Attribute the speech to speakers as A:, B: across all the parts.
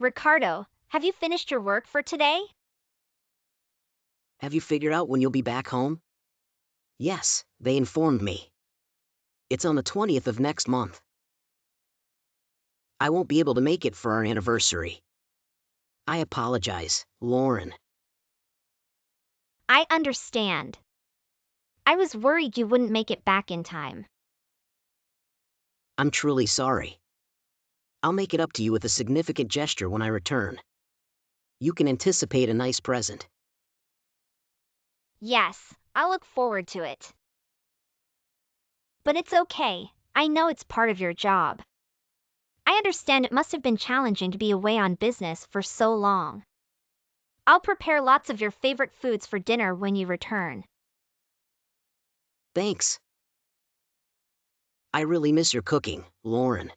A: Ricardo, have you finished your work for today?
B: Have you figured out when you'll be back home? Yes, they informed me. It's on the 20th of next month. I won't be able to make it for our anniversary. I apologize, Lauren.
A: I understand. I was worried you wouldn't make it back in time.
B: I'm truly sorry. I'll make it up to you with a significant gesture when I return. You can anticipate a nice present.
A: Yes, I'll look forward to it. But it's okay. I know it's part of your job. I understand it must have been challenging to be away on business for so long. I'll prepare lots of your favorite foods for dinner when you return.
B: Thanks. I really miss your cooking, Lauren.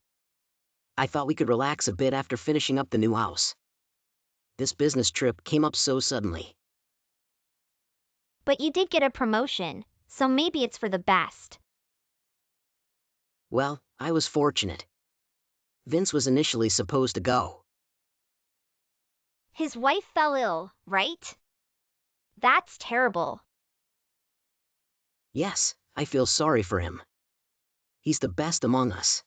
B: I thought we could relax a bit after finishing up the new house. This business trip came up so suddenly.
A: But you did get a promotion, so maybe it's for the best.
B: Well, I was fortunate. Vince was initially supposed to go.
A: His wife fell ill, right? That's terrible.
B: Yes, I feel sorry for him. He's the best among us.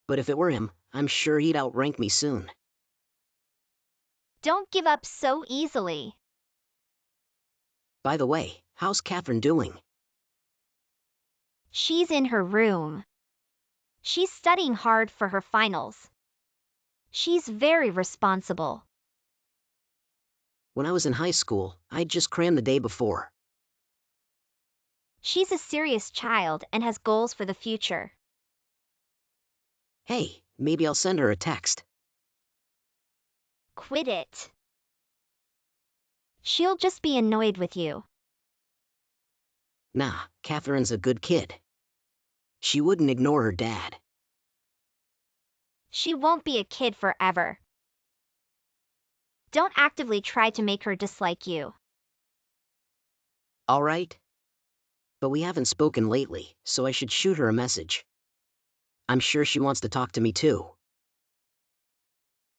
B: But if it were him, I'm sure he'd outrank me soon.
A: Don't give up so easily.
B: By the way, how's Catherine doing?
A: She's in her room. She's studying hard for her finals. She's very responsible.
B: When I was in high school, I'd just crammed the day before.
A: She's a serious child and has goals for the future.
B: Hey, maybe I'll send her a text.
A: Quit it. She'll just be annoyed with you.
B: Nah, Catherine's a good kid. She wouldn't ignore her dad.
A: She won't be a kid forever. Don't actively try to make her dislike you.
B: All right? But we haven't spoken lately, so I should shoot her a message. I'm sure she wants to talk to me too.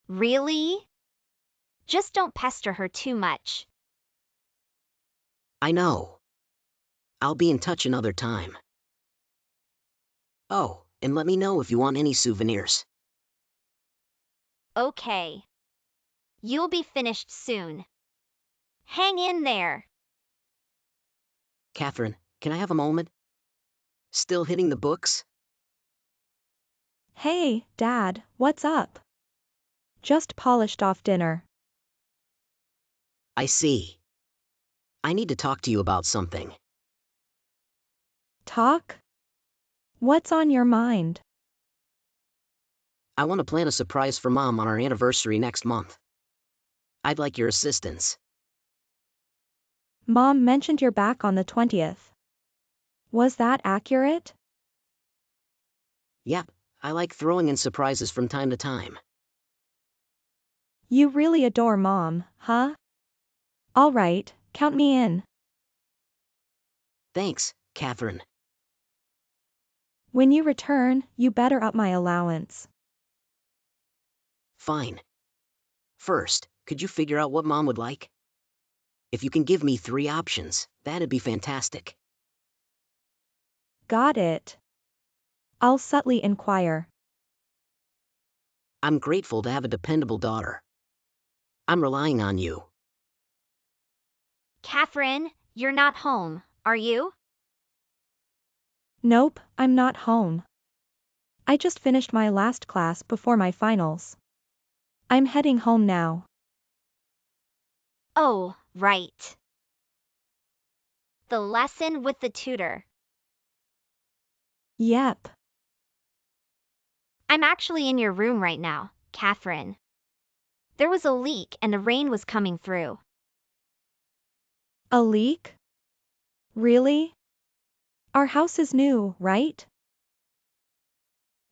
A: Really? Just don't pester her too much.
B: I know. I'll be in touch another time. Oh, and let me know if you want any souvenirs.
A: Okay. You'll be finished soon. Hang in there.
B: Catherine, can I have a moment? Still hitting the books?
C: Hey, Dad, what's up? Just polished off dinner.
B: I see. I need to talk to you about something.
C: Talk? What's on your mind?
B: I want to plan a surprise for Mom on our anniversary next month. I'd like your assistance.
C: Mom mentioned you're back on the 20th. Was that accurate?
B: Yep, I like throwing in surprises from time to time.
C: You really adore Mom, huh? All right, count me in.
B: Thanks, Catherine.
C: When you return, you better up my allowance.
B: Fine. First, could you figure out what Mom would like? If you can give me 3 options, that'd be fantastic.
C: Got it. I'll subtly inquire.
B: I'm grateful to have a dependable daughter. I'm relying on you.
A: Catherine, you're not home, are you?
C: Nope, I'm not home. I just finished my last class before my finals. I'm heading home now.
A: Oh, right. The lesson with the tutor.
C: Yep.
A: I'm actually in your room right now, Catherine. There was a leak and the rain was coming through.
C: A leak? Really? Our house is new, right?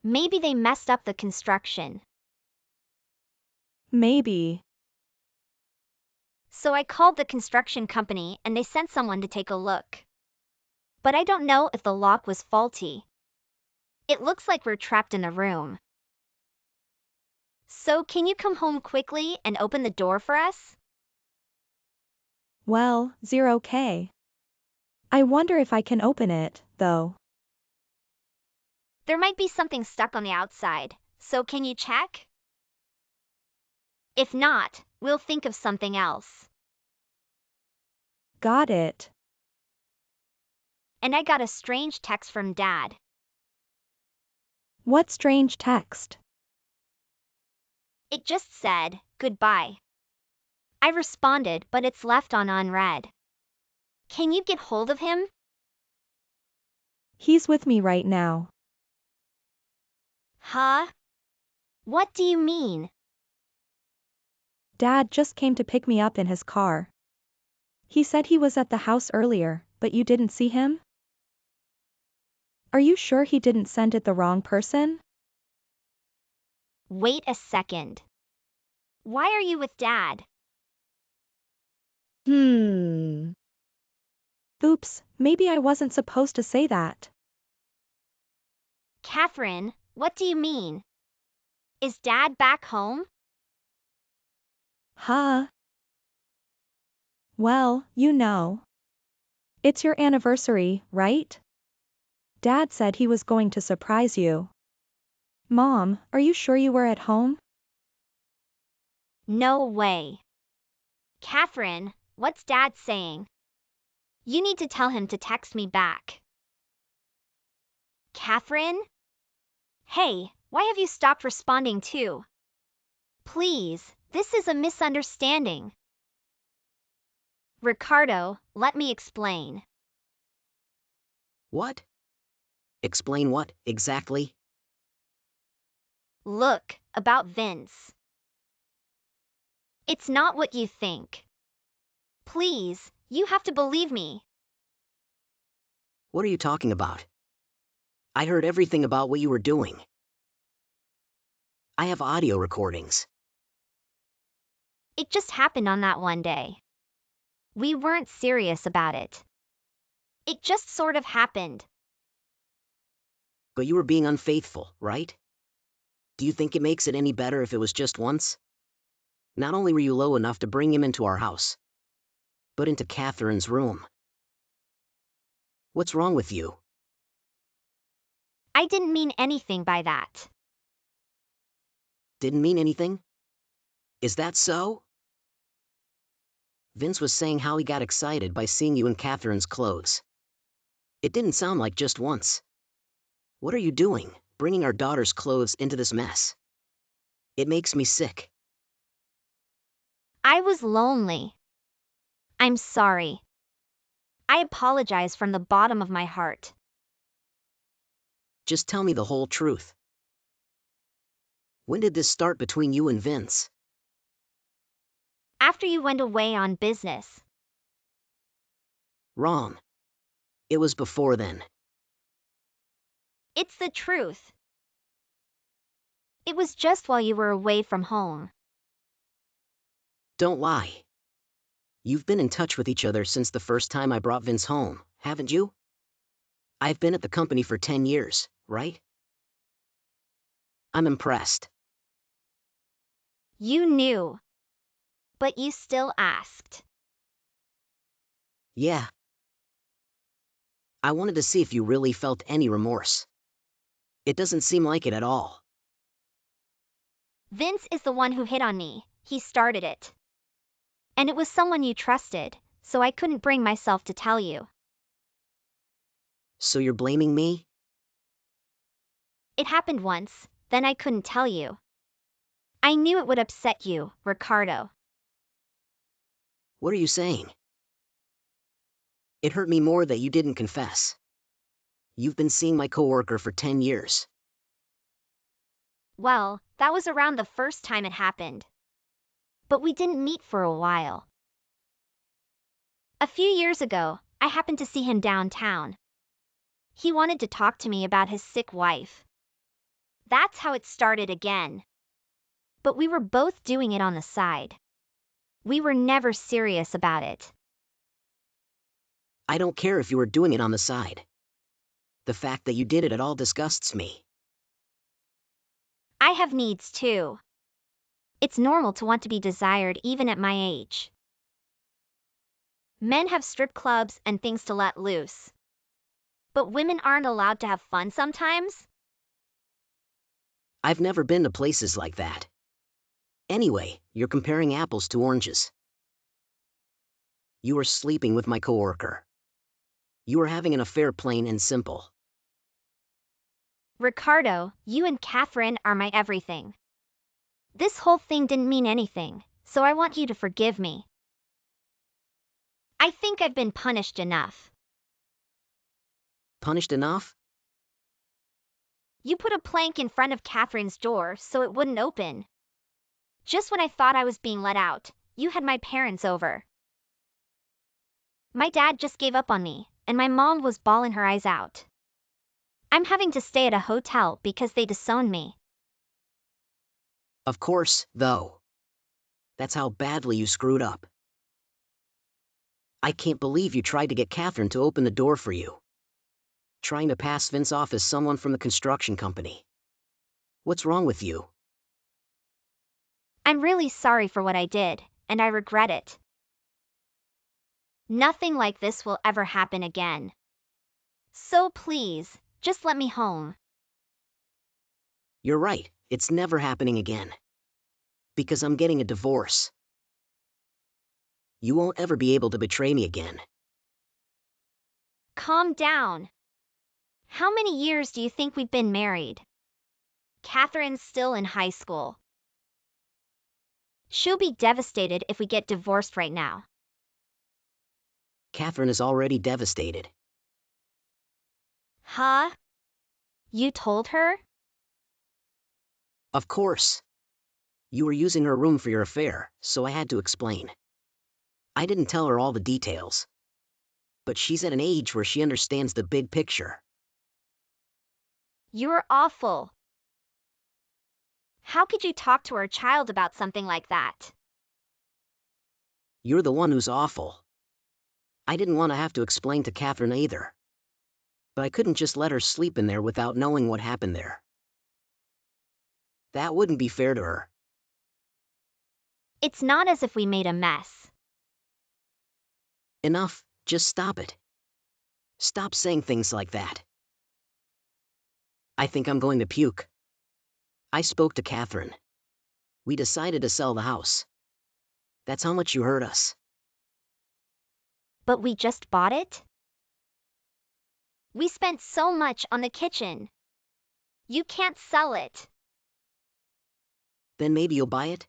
A: Maybe they messed up the construction.
C: Maybe.
A: So I called the construction company and they sent someone to take a look. But I don't know if the lock was faulty. It looks like we're trapped in a room. So can you come home quickly and open the door for us?
C: Well, 0K. I wonder if I can open it, though.
A: There might be something stuck on the outside, so can you check? If not, we'll think of something else.
C: Got it.
A: And I got a strange text from Dad.
C: What strange text?
A: It just said, goodbye. I responded, but it's left on unread. Can you get hold of him?
C: He's with me right now.
A: Huh? What do you mean?
C: Dad just came to pick me up in his car. He said he was at the house earlier, but you didn't see him? Are you sure he didn't send it the wrong person?
A: Wait a second. Why are you with Dad?
C: Oops, maybe I wasn't supposed to say that.
A: Catherine, what do you mean? Is Dad back home?
C: Huh? Well, you know. It's your anniversary, right? Dad said he was going to surprise you. Mom, are you sure you were at home?
A: No way. Catherine, what's Dad saying? You need to tell him to text me back. Catherine? Hey, why have you stopped responding too? Please, this is a misunderstanding. Ricardo, let me explain.
B: What? Explain what, exactly?
A: Look, about Vince. It's not what you think. Please, you have to believe me.
B: What are you talking about? I heard everything about what you were doing. I have audio recordings.
A: It just happened on that one day. We weren't serious about it. It just sort of happened.
B: But you were being unfaithful, right? Do you think it makes it any better if it was just once? Not only were you low enough to bring him into our house, but into Catherine's room. What's wrong with you?
A: I didn't mean anything by that.
B: Didn't mean anything? Is that so? Vince was saying how he got excited by seeing you in Catherine's clothes. It didn't sound like just once. What are you doing, bringing our daughter's clothes into this mess? It makes me sick.
A: I was lonely. I'm sorry. I apologize from the bottom of my heart.
B: Just tell me the whole truth. When did this start between you and Vince?
A: After you went away on business.
B: Wrong. It was before then.
A: It's the truth. It was just while you were away from home.
B: Don't lie. You've been in touch with each other since the first time I brought Vince home, haven't you? I've been at the company for 10 years, right? I'm impressed.
A: You knew. But you still asked.
B: Yeah. I wanted to see if you really felt any remorse. It doesn't seem like it at all.
A: Vince is the one who hit on me. He started it. And it was someone you trusted, so I couldn't bring myself to tell you.
B: So you're blaming me?
A: It happened once, then I couldn't tell you. I knew it would upset you, Ricardo.
B: What are you saying? It hurt me more that you didn't confess. You've been seeing my coworker for 10 years.
A: Well, that was around the first time it happened. But we didn't meet for a while. A few years ago, I happened to see him downtown. He wanted to talk to me about his sick wife. That's how it started again. But we were both doing it on the side. We were never serious about it.
B: I don't care if you were doing it on the side. The fact that you did it at all disgusts me.
A: I have needs too. It's normal to want to be desired even at my age. Men have strip clubs and things to let loose. But women aren't allowed to have fun sometimes?
B: I've never been to places like that. Anyway, you're comparing apples to oranges. You were sleeping with my coworker. You were having an affair, plain and simple.
A: Ricardo, you and Catherine are my everything. This whole thing didn't mean anything, so I want you to forgive me. I think I've been punished enough.
B: Punished enough?
A: You put a plank in front of Catherine's door so it wouldn't open. Just when I thought I was being let out, you had my parents over. My dad just gave up on me, and my mom was bawling her eyes out. I'm having to stay at a hotel because they disowned me.
B: Of course, though. That's how badly you screwed up. I can't believe you tried to get Catherine to open the door for you. Trying to pass Vince off as someone from the construction company. What's wrong with you?
A: I'm really sorry for what I did, and I regret it. Nothing like this will ever happen again. So please, just let me home.
B: You're right, it's never happening again. Because I'm getting a divorce. You won't ever be able to betray me again.
A: Calm down. How many years do you think we've been married? Catherine's still in high school. She'll be devastated if we get divorced right now.
B: Catherine is already devastated.
A: Huh? You told her?
B: Of course. You were using her room for your affair, so I had to explain. I didn't tell her all the details. But she's at an age where she understands the big picture.
A: You're awful. How could you talk to our child about something like that?
B: You're the one who's awful. I didn't want to have to explain to Catherine either. But I couldn't just let her sleep in there without knowing what happened there. That wouldn't be fair to her.
A: It's not as if we made a mess.
B: Enough, just stop it. Stop saying things like that. I think I'm going to puke. I spoke to Catherine. We decided to sell the house. That's how much you hurt us.
A: But we just bought it? We spent so much on the kitchen. You can't sell it.
B: Then maybe you'll buy it?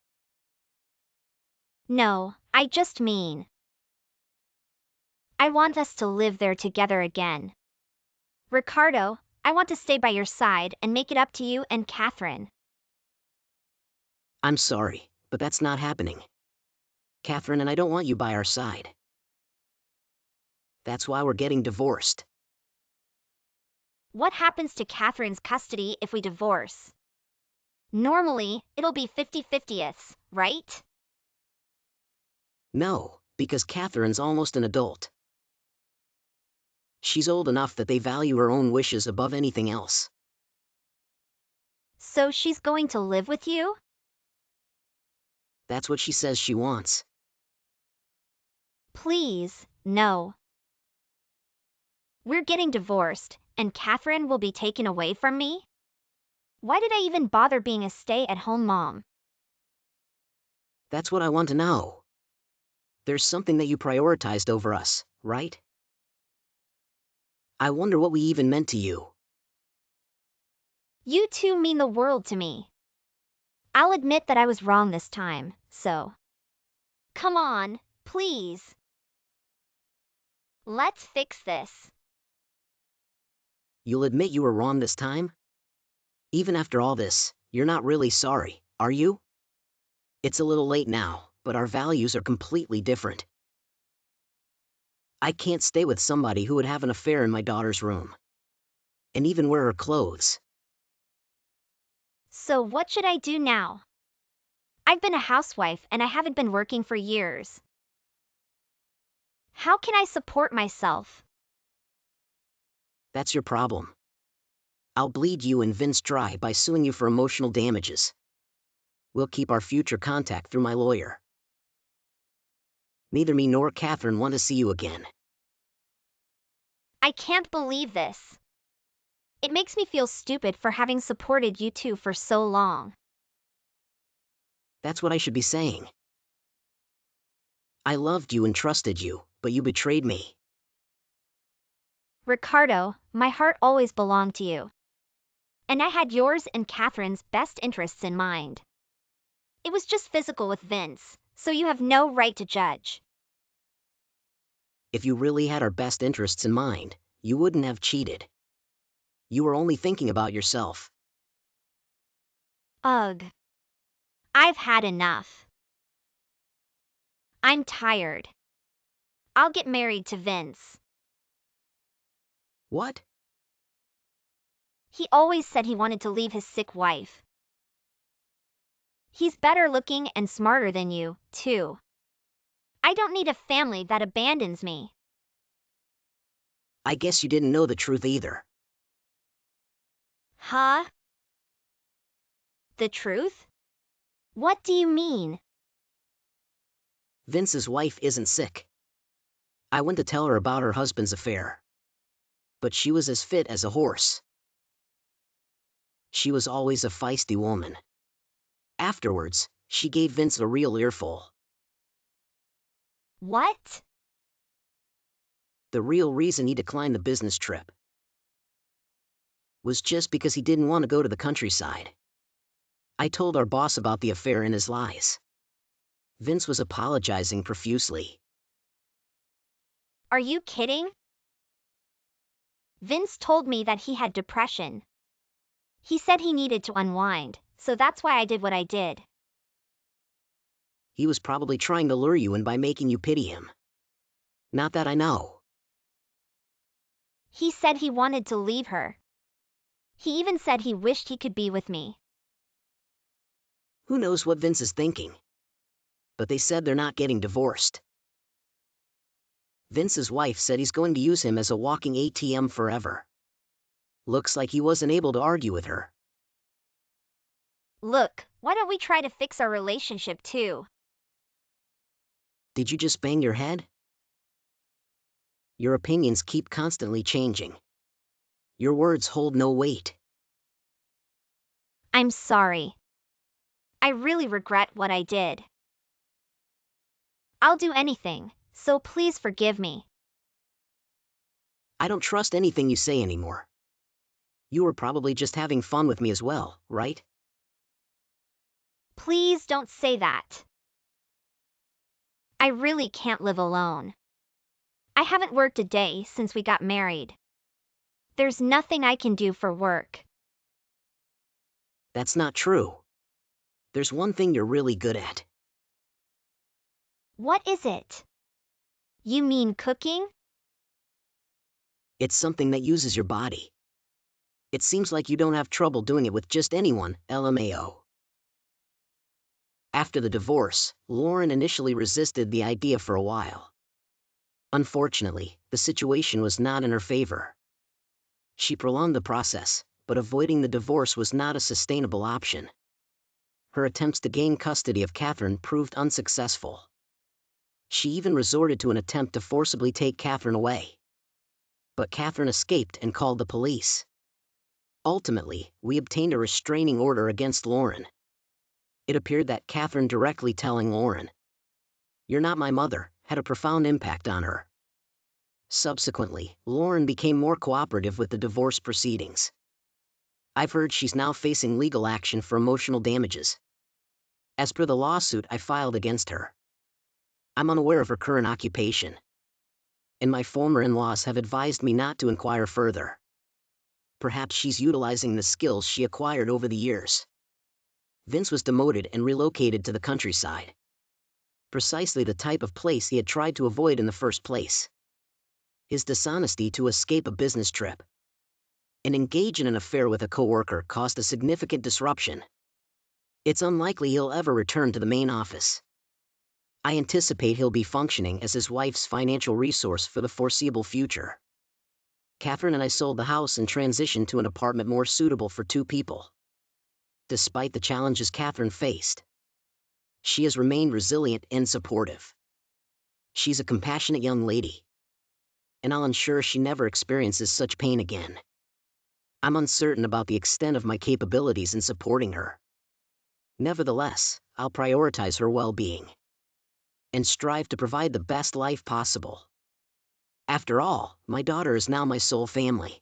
A: No, I just mean. I want us to live there together again. Ricardo, I want to stay by your side and make it up to you and Catherine.
B: I'm sorry, but that's not happening. Catherine and I don't want you by our side. That's why we're getting divorced.
A: What happens to Catherine's custody if we divorce? Normally, it'll be 50-50, right?
B: No, because Catherine's almost an adult. She's old enough that they value her own wishes above anything else.
A: So she's going to live with you?
B: That's what she says she wants.
A: Please, no. We're getting divorced, and Catherine will be taken away from me? Why did I even bother being a stay-at-home mom?
B: That's what I want to know. There's something that you prioritized over us, right? I wonder what we even meant to you.
A: You two mean the world to me. I'll admit that I was wrong this time, so. Come on, please. Let's fix this.
B: You'll admit you were wrong this time? Even after all this, you're not really sorry, are you? It's a little late now, but our values are completely different. I can't stay with somebody who would have an affair in my daughter's room. And even wear her clothes.
A: So what should I do now? I've been a housewife and I haven't been working for years. How can I support myself?
B: That's your problem. I'll bleed you and Vince dry by suing you for emotional damages. We'll keep our future contact through my lawyer. Neither me nor Catherine want to see you again.
A: I can't believe this. It makes me feel stupid for having supported you two for so long.
B: That's what I should be saying. I loved you and trusted you, but you betrayed me.
A: Ricardo, my heart always belonged to you. And I had yours and Catherine's best interests in mind. It was just physical with Vince, so you have no right to judge.
B: If you really had our best interests in mind, you wouldn't have cheated. You were only thinking about yourself.
A: Ugh. I've had enough. I'm tired. I'll get married to Vince.
B: What?
A: He always said he wanted to leave his sick wife. He's better looking and smarter than you, too. I don't need a family that abandons me.
B: I guess you didn't know the truth either.
A: Huh? The truth? What do you mean?
B: Vince's wife isn't sick. I went to tell her about her husband's affair. But she was as fit as a horse. She was always a feisty woman. Afterwards, she gave Vince a real earful.
A: What?
B: The real reason he declined the business trip was just because he didn't want to go to the countryside. I told our boss about the affair and his lies. Vince was apologizing profusely.
A: Are you kidding? Vince told me that he had depression. He said he needed to unwind, so that's why I did what I did.
B: He was probably trying to lure you in by making you pity him. Not that I know.
A: He said he wanted to leave her. He even said he wished he could be with me.
B: Who knows what Vince is thinking? But they said they're not getting divorced. Vince's wife said he's going to use him as a walking ATM forever. Looks like he wasn't able to argue with her.
A: Look, why don't we try to fix our relationship too?
B: Did you just bang your head? Your opinions keep constantly changing. Your words hold no weight.
A: I'm sorry. I really regret what I did. I'll do anything, so please forgive me.
B: I don't trust anything you say anymore. You were probably just having fun with me as well, right?
A: Please don't say that. I really can't live alone. I haven't worked a day since we got married. There's nothing I can do for work.
B: That's not true. There's one thing you're really good at.
A: What is it? You mean cooking?
B: It's something that uses your body. It seems like you don't have trouble doing it with just anyone, LMAO. After the divorce, Lauren initially resisted the idea for a while. Unfortunately, the situation was not in her favor. She prolonged the process, but avoiding the divorce was not a sustainable option. Her attempts to gain custody of Catherine proved unsuccessful. She even resorted to an attempt to forcibly take Catherine away. But Catherine escaped and called the police. Ultimately, we obtained a restraining order against Lauren. It appeared that Catherine directly telling Lauren, "You're not my mother," had a profound impact on her. Subsequently, Lauren became more cooperative with the divorce proceedings. I've heard she's now facing legal action for emotional damages. As per the lawsuit I filed against her, I'm unaware of her current occupation, and my former in-laws have advised me not to inquire further. Perhaps she's utilizing the skills she acquired over the years. Vince was demoted and relocated to the countryside. Precisely the type of place he had tried to avoid in the first place. His dishonesty to escape a business trip and engage in an affair with a coworker caused a significant disruption. It's unlikely he'll ever return to the main office. I anticipate he'll be functioning as his wife's financial resource for the foreseeable future. Catherine and I sold the house and transitioned to an apartment more suitable for two people. Despite the challenges Catherine faced, she has remained resilient and supportive. She's a compassionate young lady, and I'll ensure she never experiences such pain again. I'm uncertain about the extent of my capabilities in supporting her. Nevertheless, I'll prioritize her well-being and strive to provide the best life possible. After all, my daughter is now my sole family.